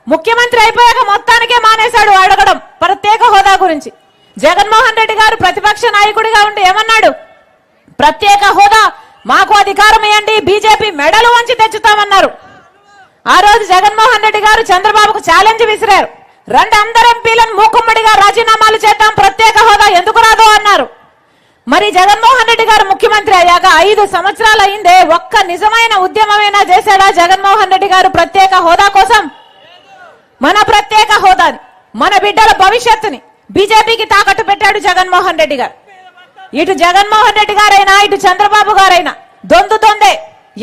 ముఖ్యమంత్రి అయిపోయాక మొత్తానికే మానేశాడు అడగడం ప్రత్యేక హోదా గురించి. జగన్మోహన్ రెడ్డి గారు ప్రతిపక్ష నాయకుడిగా ఉండి ఏమన్నాడు? ప్రత్యేక హోదా మాకు అధికారం ఇవ్వండి, బీజేపీ మెడలు వంచి తెచ్చుతామన్నారు. ఆ రోజు జగన్మోహన్ రెడ్డి గారు చంద్రబాబుకు ఛాలెంజ్ విసిరారు. రెండు అందరు ఎంపీలను మూకుమ్మడిగా రాజీనామాలు చేద్దాం, ప్రత్యేక హోదా ఎందుకు రాదో అన్నారు. మరి జగన్మోహన్ రెడ్డి గారు ముఖ్యమంత్రి అయ్యాక 5 సంవత్సరాలు అయిందే, ఒక్క నిజమైన ఉద్యమమైనా చేశాడా జగన్మోహన్ రెడ్డి గారు ప్రత్యేక హోదా కోసం? మన ప్రత్యేక హోదాని, మన బిడ్డల భవిష్యత్తుని బీజేపీకి తాకట్టు పెట్టాడు జగన్మోహన్ రెడ్డి గారు. ఇటు జగన్మోహన్ రెడ్డి గారైనా ఇటు చంద్రబాబు గారైనా దొందే.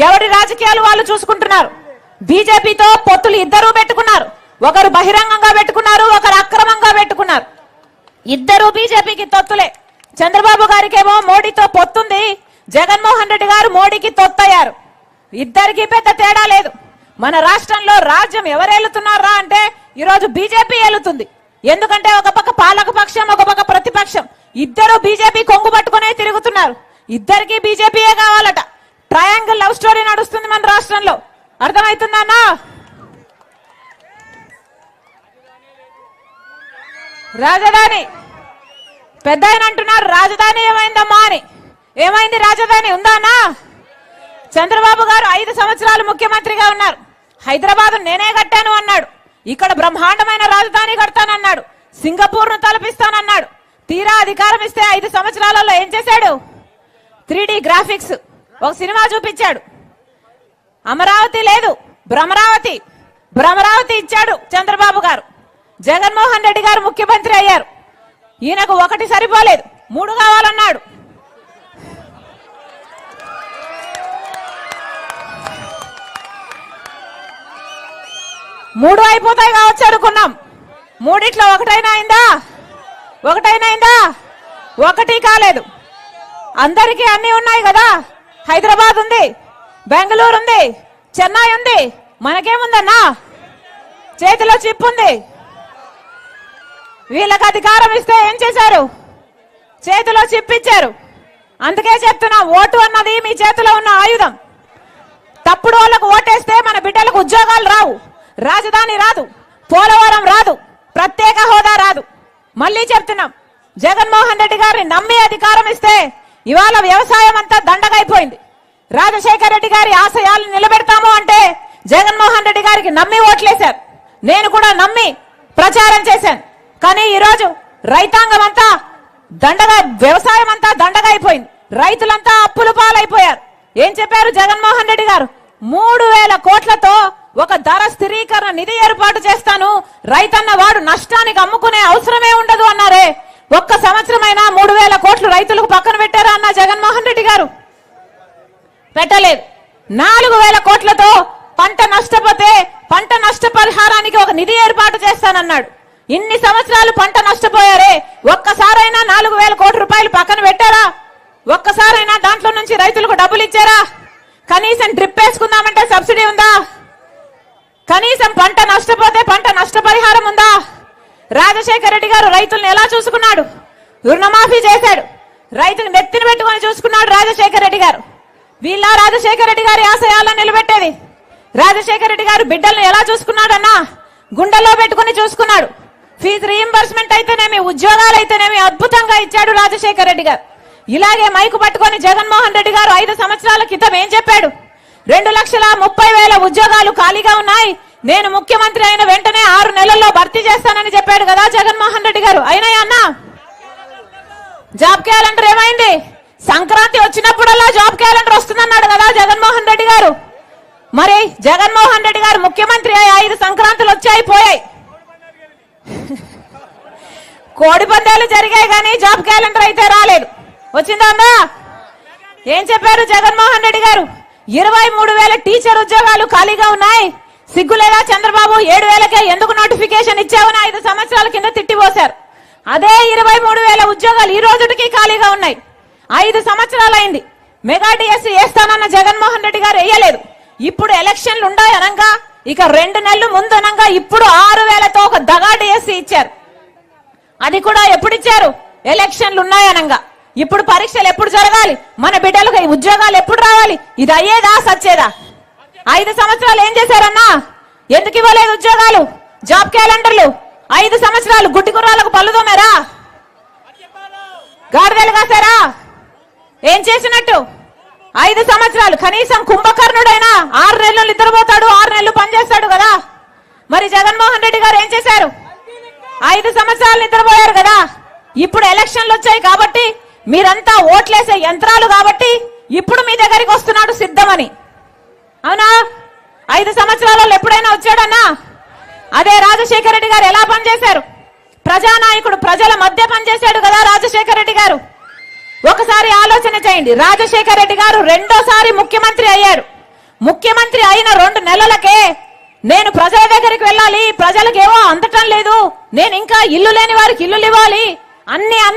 ఎవరి రాజకీయాలు వాళ్ళు చూసుకుంటున్నారు. బీజేపీతో పొత్తులు ఇద్దరూ పెట్టుకున్నారు. ఒకరు బహిరంగంగా పెట్టుకున్నారు, ఒకరు అక్రమంగా పెట్టుకున్నారు. ఇద్దరు బీజేపీకి తొత్తులే. చంద్రబాబు గారికేమో మోడీతో పొత్తుంది, జగన్మోహన్ రెడ్డి గారు మోడీకి తొత్తయ్యారు. ఇద్దరికి పెద్ద తేడా లేదు. మన రాష్ట్రంలో రాజ్యం ఎవరేలుతున్నారా అంటే ఈరోజు బీజేపీ ఏలుతుంది. ఎందుకంటే ఒక పక్క పాలక పక్షం, ఒక పక్క ప్రతిపక్షం, ఇద్దరు బీజేపీ కొంగు పట్టుకునే తిరుగుతున్నారు. ఇద్దరికి బీజేపీయే కావాలట. ట్రయాంగిల్ లవ్ స్టోరీ నడుస్తుంది మన రాష్ట్రంలో. అర్థమవుతుందన్నా? రాజధాని పెద్ద ఆయన అంటున్నారు, రాజధాని ఏమైందమ్మా అని. ఏమైంది? రాజధాని ఉందానా? చంద్రబాబు గారు 5 సంవత్సరాలు ముఖ్యమంత్రిగా ఉన్నారు. హైదరాబాద్ నేనే కట్టాను అన్నాడు. ఇక్కడ బ్రహ్మాండమైన రాజధాని కడతానన్నాడు. సింగపూర్ ను తలపిస్తానన్నాడు. తీరా అధికారం ఇస్తే 5 సంవత్సరాలలో ఏం చేశాడు? 3D గ్రాఫిక్స్ ఒక సినిమా చూపించాడు. అమరావతి లేదు, భ్రమరావతి ఇచ్చాడు చంద్రబాబు గారు. జగన్మోహన్ రెడ్డి గారు ముఖ్యమంత్రి అయ్యారు. ఈయనకు 1 సరిపోలేదు, 3 కావాలన్నాడు. మూడు అయిపోతాయి కావచ్చు అనుకున్నాం. 3 ఒకటైనా అయిందా? ఒకటి కాలేదు. అందరికీ అన్ని ఉన్నాయి కదా. హైదరాబాద్ ఉంది, బెంగళూరు ఉంది, చెన్నై ఉంది. మనకేముందన్నా? చేతిలో చిప్ ఉంది. వీళ్ళకి అధికారం ఇస్తే ఏం చేశారు? చేతిలో చిప్ ఇచ్చారు. అందుకే చెప్తున్నా, ఓటు అన్నది మీ చేతిలో ఉన్న ఆయుధం. తప్పుడు వాళ్ళకు ఓటేస్తే మన బిడ్డలకు ఉద్యోగాలు రావు, రాజధాని రాదు, పోలవరం రాదు, ప్రత్యేక హోదా రాదు. మళ్ళీ చెప్తున్నాం, జగన్మోహన్ రెడ్డి గారిని నమ్మి అధికారం ఇస్తే ఇవాళ వ్యవసాయం అంతా దండగైపోయింది. రాజశేఖర రెడ్డి గారి ఆశయాలను నిలబెడతాము అంటే జగన్మోహన్ రెడ్డి గారికి నమ్మి ఓట్లేశారు. నేను కూడా నమ్మి ప్రచారం చేశాను. కానీ ఈరోజు రైతాంగం అంతా వ్యవసాయం అంతా దండగా అయిపోయింది. రైతులంతా అప్పుల పాలైపోయారు. ఏం చెప్పారు జగన్మోహన్ రెడ్డి గారు? 3000 కోట్లతో ఒక ధర స్థిరీకరణ నిధి ఏర్పాటు చేస్తాను, రైతన్న వాడు నష్టానికి అమ్ముకునే అవసరమే ఉండదు అన్నారే. ఒక్క సంవత్సరమైనా 3000 కోట్లు రైతులకు పక్కన పెట్టారా అన్న జగన్మోహన్ రెడ్డి గారు? పెట్టలేదు. 4000 కోట్లతో పంట నష్టపోతే పంట నష్టపరిహారానికి ఒక నిధి ఏర్పాటు చేస్తానన్నాడు. ఇన్ని సంవత్సరాలు పంట నష్టపోయారే, ఒక్కసారైనా 4000 కోట్ల రూపాయలు పక్కన పెట్టారా? ఒక్కసారైనా దాంట్లో నుంచి రైతులకు డబ్బులు ఇచ్చారా? కనీసం డ్రిప్ వేసుకుందామంటే సబ్సిడీ ఉందా? కనీసం పంట నష్టపోతే పంట నష్టపరిహారం ఉందా? రాజశేఖర రెడ్డి గారు రైతులను ఎలా చూసుకున్నాడు? రుణమాఫీ చేశాడు. రైతుకు నెత్తిన పెట్టుకొని చూసుకున్నాడు రాజశేఖర రెడ్డి గారు. వీళ్ళ రాజశేఖర రెడ్డి గారి ఆశయాలను నిలబెట్టేది. రాజశేఖర రెడ్డి గారు బిడ్డలను ఎలా చూసుకున్నాడన్నా? గుండెల్లో పెట్టుకుని చూసుకున్నాడు. ఫీజు రీయింబర్స్మెంట్ అయితేనేమి, ఉద్యోగాలు అయితేనేమి అద్భుతంగా ఇచ్చాడు రాజశేఖర రెడ్డి గారు. ఇలాగే మైకు పట్టుకొని జగన్మోహన్ రెడ్డి గారు 5 సంవత్సరాల క్రితం ఏం చెప్పాడు? 2,30,000 ఉద్యోగాలు ఖాళీగా ఉన్నాయి, నేను ముఖ్యమంత్రి అయిన వెంటనే 6 నెలల్లో భర్తీ చేస్తానని చెప్పాడు కదా జగన్మోహన్ రెడ్డి గారు. అయినాయా అన్నా? జాబ్ క్యాలెండర్ ఏమైంది? సంక్రాంతి వచ్చినప్పుడల్లా జాబ్ క్యాలెండర్ వస్తుందన్నాడు కదా జగన్మోహన్ రెడ్డి గారు. మరి జగన్మోహన్ రెడ్డి గారు ముఖ్యమంత్రి అయ్యి 5 సంక్రాంతులు వచ్చాయి పోయాయి. కోడి పందాలు జరిగాయి కానీ జాబ్ క్యాలెండర్ అయితే రాలేదు. వచ్చిందా? ఏం చెప్పారు జగన్మోహన్ రెడ్డి గారు? 23,000 టీచర్ ఉద్యోగాలు ఖాళీగా ఉన్నాయి. సిగ్గులేదా చంద్రబాబు? 7,000కే ఎందుకు నోటిఫికేషన్ ఇచ్చావని 5 సంవత్సరాల కింద తిట్టిపోశారు. అదే 23,000 ఉద్యోగాలు ఈ రోజుకి ఖాళీగా ఉన్నాయి. 5 సంవత్సరాలైంది. మెగా డిఎస్సీ వేస్తానన్న జగన్మోహన్ రెడ్డి గారు వేయలేదు. ఇప్పుడు ఎలక్షన్లు ఉన్నాయనంగా ఇక 2 నెలలు ముందనంగా ఇప్పుడు 6,000తో ఒక దగా డిఎస్సీ ఇచ్చారు. అది కూడా ఎప్పుడు ఇచ్చారు? ఎలక్షన్లు ఉన్నాయనంగా. ఇప్పుడు పరీక్షలు ఎప్పుడు జరగాలి? మన బిడ్డలకు ఉద్యోగాలు ఎప్పుడు రావాలి? ఇది అయ్యేదా సచ్చేదా? 5 సంవత్సరాలు ఏం చేశారన్నా? ఎందుకు ఇవ్వలేదు ఉద్యోగాలు? జాబ్ క్యాలెండర్లు 5 సంవత్సరాలు గుడ్డి గుర్రాలకు పళ్ళు తోమారా? గాడిదలు కాసారా? ఏం చేసినట్టు? 5 సంవత్సరాలు కనీసం కుంభకర్ణుడైనా 6 నెలలు నిద్రపోతాడు, 6 నెలలు పనిచేస్తాడు కదా. మరి జగన్మోహన్ రెడ్డి గారు ఏం చేశారు? 5 సంవత్సరాలు నిద్రపోయారు కదా. ఇప్పుడు ఎలక్షన్లు వచ్చాయి కాబట్టి మీరంతా ఓట్లేసే యంత్రాలు కాబట్టి ఇప్పుడు మీ దగ్గరికి వస్తున్నాడు సిద్ధమని. అవునా? 5 సంవత్సరాలలో ఎప్పుడైనా వచ్చాడన్నా? అదే రాజశేఖర రెడ్డి గారు ఎలా పనిచేశారు? ప్రజానాయకుడు, ప్రజల మధ్య పనిచేశాడు కదా రాజశేఖర రెడ్డి గారు. ఒకసారి ఆలోచన చేయండి. రాజశేఖర రెడ్డి గారు రెండోసారి ముఖ్యమంత్రి అయ్యారు. ముఖ్యమంత్రి అయిన 2 నెలలకే నేను ప్రజల దగ్గరికి వెళ్ళాలి, ప్రజలకు ఏవో అందటం లేదు, నేను ఇంకా ఇల్లు లేని వారికి ఇల్లులు ఇవ్వాలి, అన్ని అంది